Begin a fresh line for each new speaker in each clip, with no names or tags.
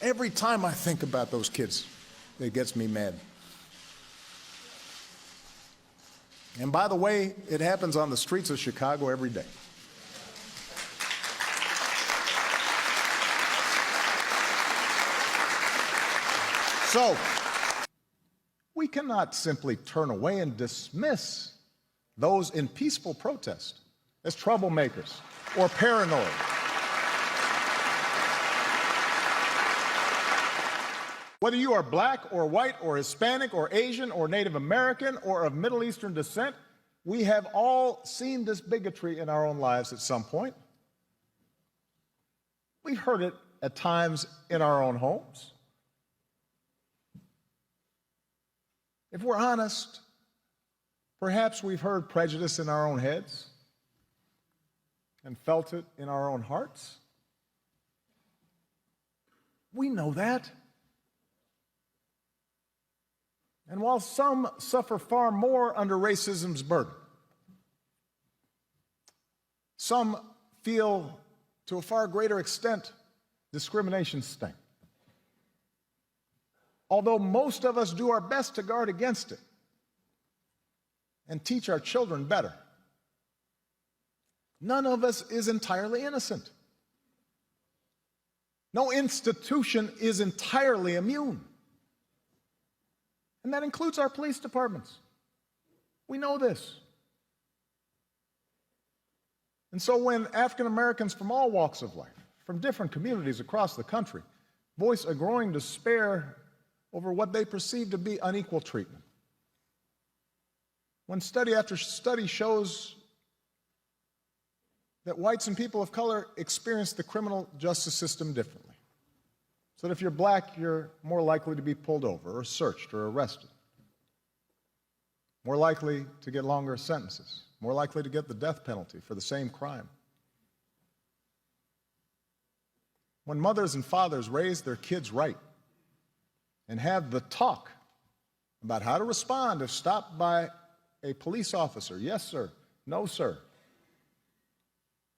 Every time I think about those kids, it gets me mad. And by the way, it happens on the streets of Chicago every day. So, we cannot simply turn away and dismiss those in peaceful protest as troublemakers or paranoid. Whether you are black or white or Hispanic or Asian or Native American or of Middle Eastern descent, we have all seen this bigotry in our own lives at some point. We've heard it at times in our own homes. If we're honest, perhaps we've heard prejudice in our own heads and felt it in our own hearts. We know that. And while some suffer far more under racism's burden, some feel to a far greater extent discrimination's sting. Although most of us do our best to guard against it and teach our children better, none of us is entirely innocent. No institution is entirely immune. And that includes our police departments. We know this. And so when African Americans from all walks of life, from different communities across the country, voice a growing despair over what they perceive to be unequal treatment, when study after study shows that whites and people of color experience the criminal justice system differently, so that if you're black, you're more likely to be pulled over or searched or arrested, more likely to get longer sentences, more likely to get the death penalty for the same crime. When mothers and fathers raise their kids right and have the talk about how to respond if stopped by a police officer, yes, sir, no, sir,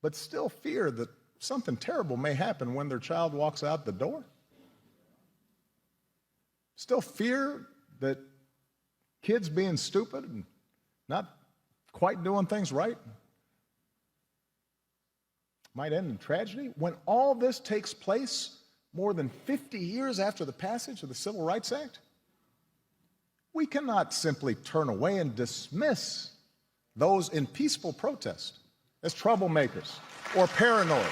but still fear that something terrible may happen when their child walks out the door, still fear that kids being stupid and not quite doing things right might end in tragedy. When all this takes place more than 50 years after the passage of the Civil Rights Act, we cannot simply turn away and dismiss those in peaceful protest as troublemakers or paranoid.